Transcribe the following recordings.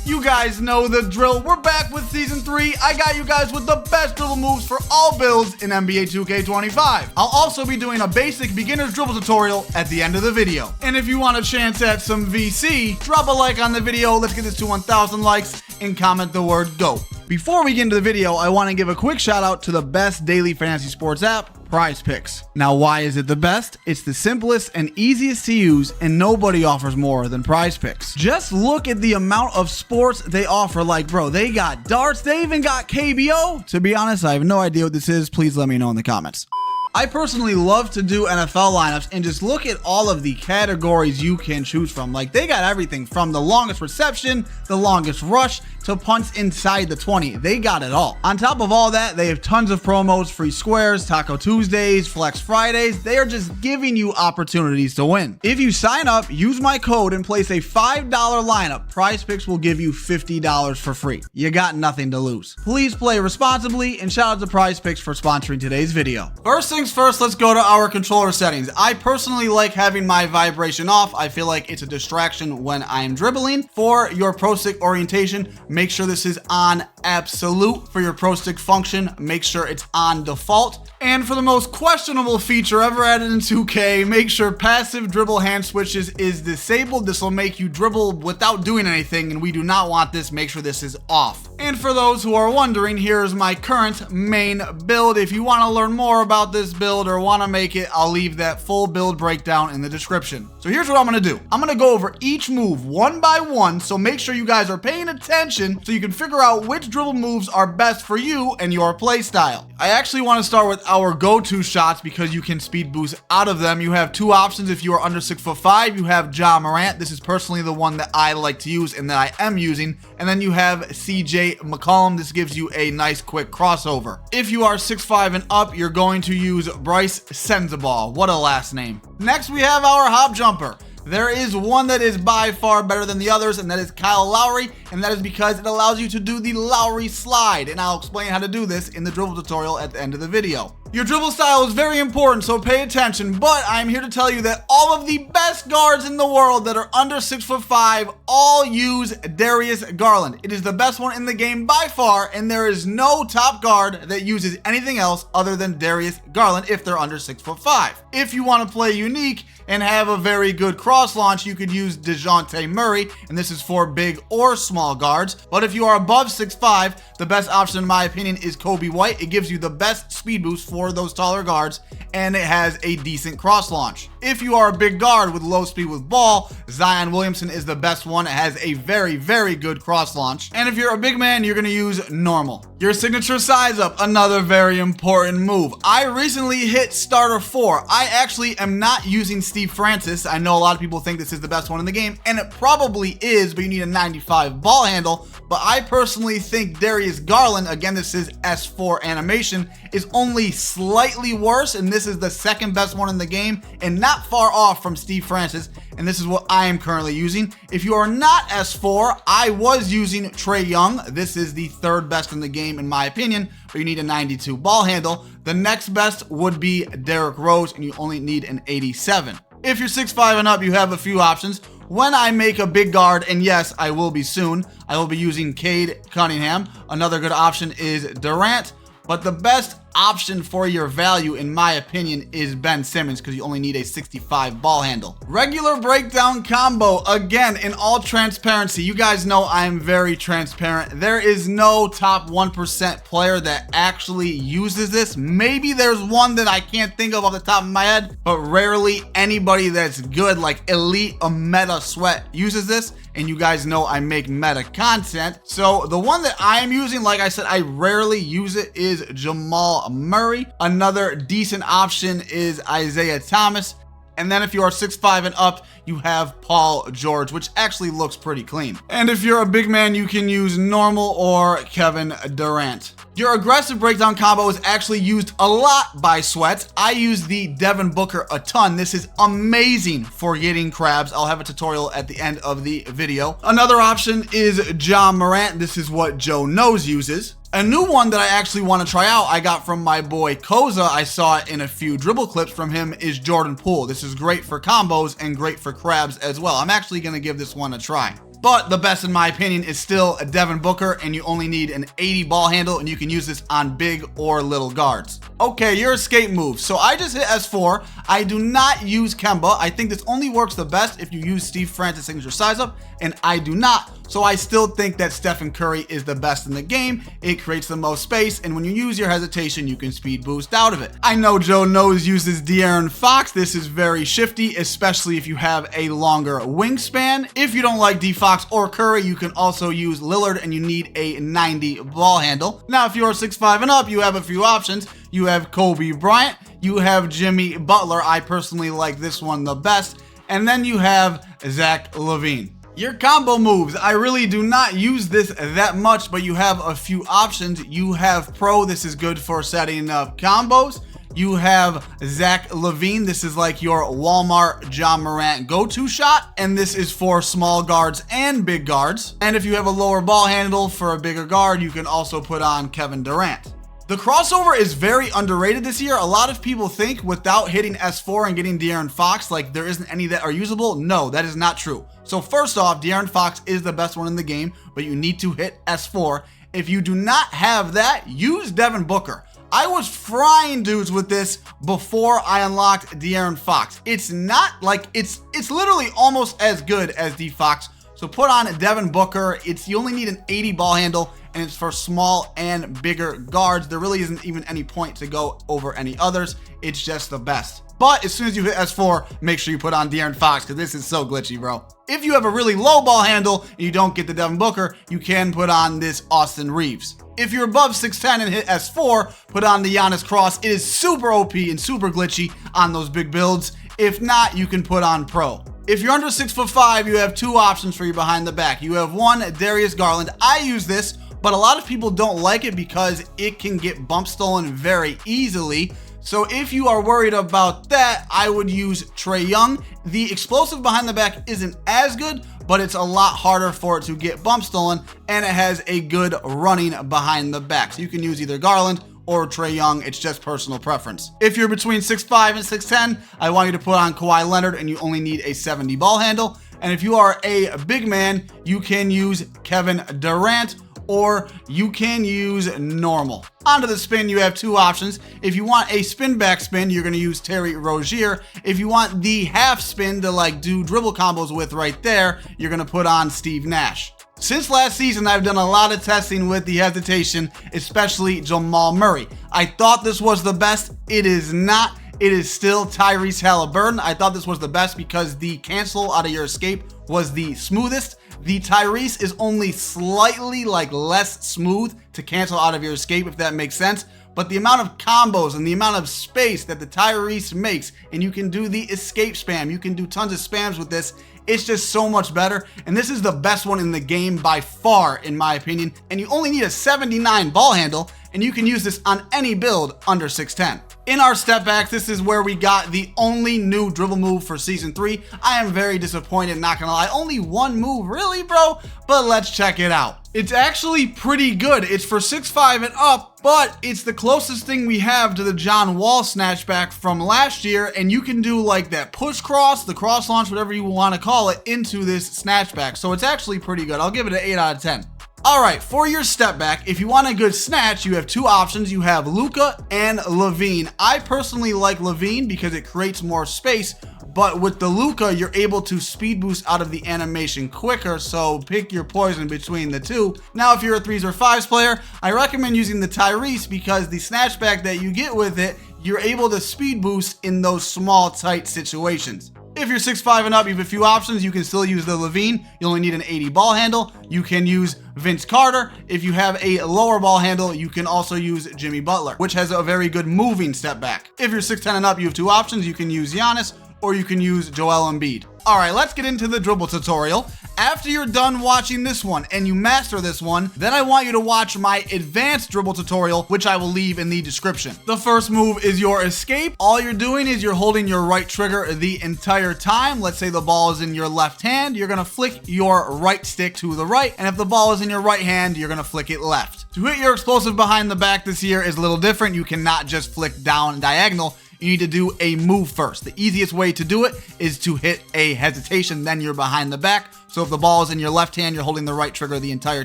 You guys know the drill. We're back with Season 3. I got you guys with the best dribble moves for all builds in NBA 2K25. I'll also be doing a basic beginner's dribble tutorial at the end of the video. And if you want a chance at some VC, drop a like on the video. Let's get this to 1,000 likes and comment the word GO. Before we get into the video, I want to give a quick shout out to the best daily fantasy sports app, PrizePicks. Now, why is it the best? It's the simplest and easiest to use, and nobody offers more than PrizePicks. Just look at the amount of sports they offer. Like, bro, they got darts, they even got KBO. To be honest, I have no idea what this is. Please let me know in the comments. I personally love to do NFL lineups and just look at all of the categories you can choose from. Like, they got everything from the longest reception, the longest rush, to punts inside the 20. They got it all. On top of all that, they have tons of promos, free squares, Taco Tuesdays, Flex Fridays. They are just giving you opportunities to win. If you sign up, use my code and place a $5 lineup, PrizePicks will give you $50 for free. You got nothing to lose. Please play responsibly, and shout out to PrizePicks for sponsoring today's video. First things first, let's go to our controller settings. I personally like having my vibration off. I feel like it's a distraction when I am dribbling. For your pro stick orientation, make sure this is on absolute. For your pro stick function, make sure it's on default. And for the most questionable feature ever added in 2K, make sure passive dribble hand switches is disabled. This will make you dribble without doing anything, and we do not want this. Make sure this is off. And for those who are wondering, here's my current main build. If you want to learn more about this build or want to make it, I'll leave that full build breakdown in the description. So here's what I'm going to do. I'm going to go over each move one by one, so make sure you guys are paying attention so you can figure out which dribble moves are best for you and your play style. I actually want to start with our go-to shots because you can speed boost out of them. You have two options. If you are under 6'5", you have Ja Morant. This is personally the one that I like to use and that I am using. And then you have CJ McCollum. This gives you a nice quick crossover. If you are 6'5" and up, you're going to use Bryce Sensabaugh. What a last name. Next, we have our hop jumper. There is one that is by far better than the others, and that is Kyle Lowry, and that is because it allows you to do the Lowry slide, and I'll explain how to do this in the dribble tutorial at the end of the video. Your dribble style is very important, so pay attention, but I'm here to tell you that all of the best guards in the world that are under 6'5" all use Darius Garland. It is the best one in the game by far, and there is no top guard that uses anything else other than Darius Garland if they're under 6'5". If you want to play unique and have a very good cross launch, you could use DeJounte Murray, and this is for big or small guards. But if you are above 6'5", the best option in my opinion is Kobe White. It gives you the best speed boost for those taller guards, and it has a decent cross launch. If you are a big guard with low speed with ball, Zion Williamson is the best one. It has a very, very good cross launch. And if you're a big man, you're going to use normal. Your signature size up, another very important move. I recently hit starter 4. I actually am not using Steve Francis. I know a lot of people think this is the best one in the game, and it probably is, but you need a 95 ball handle. But I personally think Darius Garland, again, this is S4 animation, is only slightly worse, and this is the second best one in the game, and not far off from Steve Francis, and this is what I am currently using. If you are not S4, I was using Trae Young. This is the third best in the game, in my opinion, but you need a 92 ball handle. The next best would be Derrick Rose, and you only need an 87. If you're 6'5" and up, you have a few options. When I make a big guard, and yes, I will be soon, I will be using Cade Cunningham. Another good option is Durant, but the best option for your value, in my opinion, is Ben Simmons because you only need a 65 ball handle. Regular breakdown combo, again, in all transparency. You guys know I'm very transparent. There is no top 1% player that actually uses this. Maybe there's one that I can't think of off the top of my head, but rarely anybody that's good, like elite or meta sweat, uses this. And you guys know I make meta content. So the one that I am using, like I said, I rarely use it, is Jamal Murray. Another decent option is Isaiah Thomas. And then if you are 6'5" and up, you have Paul George, which actually looks pretty clean. And if you're a big man, you can use normal or Kevin Durant. Your aggressive breakdown combo is actually used a lot by Sweats. I use the Devin Booker a ton. This is amazing for getting crabs. I'll have a tutorial at the end of the video. Another option is Ja Morant. This is what Joe Knows uses. A new one that I actually want to try out, I got from my boy Koza. I saw it in a few dribble clips from him, is Jordan Poole. This is great for combos and great for crabs as well. I'm actually going to give this one a try. But the best in my opinion is still a Devin Booker, and you only need an 80 ball handle, and you can use this on big or little guards. Okay, your escape move. So I just hit S4. I do not use Kemba. I think this only works the best if you use Steve Francis' signature size up, and I do not. So I still think that Stephen Curry is the best in the game. It creates the most space, and when you use your hesitation, you can speed boost out of it. I know Joe Knows uses De'Aaron Fox. This is very shifty, especially if you have a longer wingspan. If you don't like D Fox or Curry, you can also use Lillard, and you need a 90 ball handle. Now, if you're 6'5" and up, you have a few options. You have Kobe Bryant, you have Jimmy Butler. I personally like this one the best. And then you have Zach LaVine. Your combo moves, I really do not use this that much, but you have a few options. You have Pro, this is good for setting up combos. You have Zach LaVine, this is like your Walmart John Morant go-to shot, and this is for small guards and big guards. And if you have a lower ball handle for a bigger guard, you can also put on Kevin Durant. The crossover is very underrated this year. A lot of people think without hitting S4 and getting De'Aaron Fox, like there isn't any that are usable. No, that is not true. So first off, De'Aaron Fox is the best one in the game, but you need to hit S4. If you do not have that, use Devin Booker. I was frying dudes with this before I unlocked De'Aaron Fox. It's not like, it's literally almost as good as D Fox. So put on Devin Booker. You only need an 80 ball handle, and it's for small and bigger guards. There really isn't even any point to go over any others. It's just the best. But as soon as you hit S4, make sure you put on De'Aaron Fox, because this is so glitchy, bro. If you have a really low ball handle and you don't get the Devin Booker, you can put on this Austin Reeves. If you're above 6'10 and hit S4, put on the Giannis Cross. It is super OP and super glitchy on those big builds. If not, you can put on Pro. If you're under 6'5", you have two options for you behind the back. You have one, Darius Garland. I use this, but a lot of people don't like it because it can get bump stolen very easily. So if you are worried about that, I would use Trae Young. The explosive behind the back isn't as good, but it's a lot harder for it to get bump stolen, and it has a good running behind the back. So you can use either Garland or Trae Young. It's just personal preference. If you're between 6'5 and 6'10, I want you to put on Kawhi Leonard, and you only need a 70 ball handle. And if you are a big man, you can use Kevin Durant, or you can use normal. Onto the spin, you have two options. If you want a spin back spin, you're gonna use Terry Rozier. If you want the half spin to like do dribble combos with right there, you're gonna put on Steve Nash. Since last season, I've done a lot of testing with the hesitation, especially Jamal Murray. I thought this was the best. It is not. It is still Tyrese Halliburton. I thought this was the best because the cancel out of your escape was the smoothest. The Tyrese is only slightly like less smooth to cancel out of your escape, if that makes sense. But the amount of combos and the amount of space that the Tyrese makes, and you can do the escape spam, you can do tons of spams with this. It's just so much better, and this is the best one in the game by far, in my opinion. And you only need a 79 ball handle, and you can use this on any build under 6'10". In our step backs, this is where we got the only new dribble move for Season 3. I am very disappointed, not gonna lie. Only one move, really, bro? But let's check it out. It's actually pretty good. It's for 6'5 and up, but it's the closest thing we have to the John Wall snatchback from last year, and you can do like that push cross, the cross launch, whatever you want to call it, into this snatchback. So it's actually pretty good. I'll give it an 8 out of 10. All right, for your step back, if you want a good snatch, you have two options. You have Luka and LaVine. I personally like LaVine because it creates more space, but with the Luka, you're able to speed boost out of the animation quicker, so pick your poison between the two. Now, if you're a 3s or 5s player, I recommend using the Tyrese because the snatchback that you get with it, you're able to speed boost in those small, tight situations. If you're 6'5 and up, you have a few options. You can still use the LaVine. You only need an 80 ball handle. You can use Vince Carter. If you have a lower ball handle, you can also use Jimmy Butler, which has a very good moving step back. If you're 6'10 and up, you have two options. You can use Giannis or you can use Joel Embiid. All right, let's get into the dribble tutorial. After you're done watching this one and you master this one, then I want you to watch my advanced dribble tutorial, which I will leave in the description. The first move is your escape. All you're doing is you're holding your right trigger the entire time. Let's say the ball is in your left hand. You're gonna flick your right stick to the right. And if the ball is in your right hand, you're gonna flick it left. To hit your explosive behind the back this year is a little different. You cannot just flick down diagonal. you need to do a move first. The easiest way to do it is to hit a hesitation, then you're behind the back. So if the ball is in your left hand, you're holding the right trigger the entire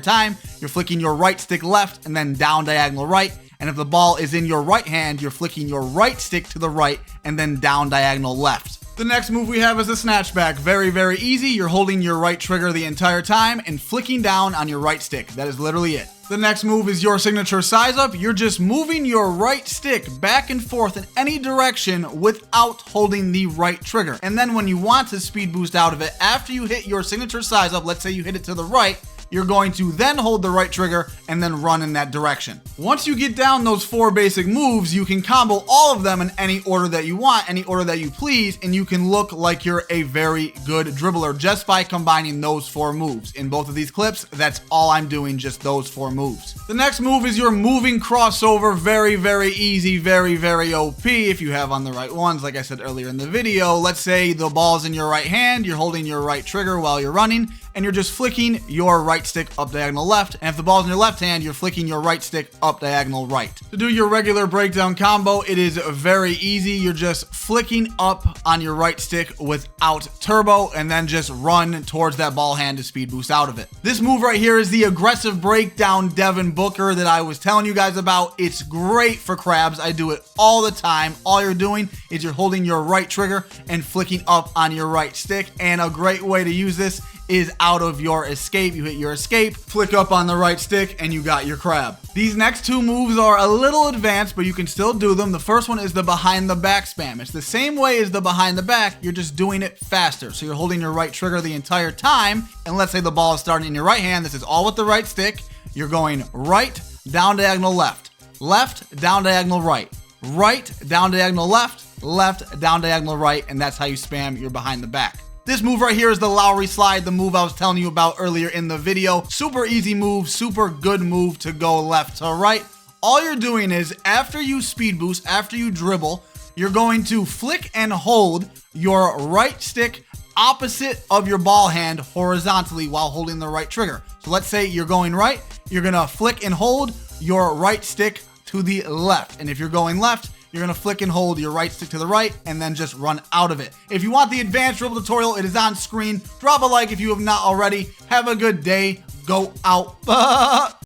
time. You're flicking your right stick left and then down diagonal right. And if the ball is in your right hand, you're flicking your right stick to the right and then down diagonal left. The next move we have is a snatchback. Very, very easy. You're holding your right trigger the entire time and flicking down on your right stick. That is literally it. The next move is your signature size up. You're just moving your right stick back and forth in any direction without holding the right trigger. And then when you want to speed boost out of it, after you hit your signature size up, let's say you hit it to the right, you're going to then hold the right trigger and then run in that direction. Once you get down those 4 basic moves, you can combo all of them in any order that you want, any order that you please, and you can look like you're a very good dribbler just by combining those 4 moves. In both of these clips, that's all I'm doing, just those 4 moves. The next move is your moving crossover. Very, very easy, very, very OP if you have on the right ones. Like I said earlier in the video, let's say the ball's in your right hand, you're holding your right trigger while you're running, and you're just flicking your right stick up diagonal left. And if the ball's in your left hand, you're flicking your right stick up diagonal right. To do your regular breakdown combo, it is very easy. You're just flicking up on your right stick without turbo and then just run towards that ball hand to speed boost out of it. This move right here is the aggressive breakdown Devin Booker that I was telling you guys about. It's great for crabs. I do it all the time. All you're doing is you're holding your right trigger and flicking up on your right stick. And a great way to use this is out of your escape. You hit your escape, flick up on the right stick, and you got your crab. These next 2 moves are a little advanced, but you can still do them. The first one is the behind the back spam. It's the same way as the behind the back, you're just doing it faster. So you're holding your right trigger the entire time, and let's say the ball is starting in your right hand. This is all with the right stick. You're going right, down diagonal left, left, down diagonal right, right, down diagonal left, left, down diagonal right, and that's how you spam your behind the back. This move right here is the Lowry slide, the move I was telling you about earlier in the video. Super easy move, super good move to go left to right. All you're doing is after you speed boost, after you dribble, you're going to flick and hold your right stick opposite of your ball hand horizontally while holding the right trigger. So let's say you're going right, you're gonna flick and hold your right stick to the left. And if you're going left, you're going to flick and hold your right stick to the right and then just run out of it. If you want the advanced dribble tutorial, it is on screen. Drop a like if you have not already. Have a good day. Go out.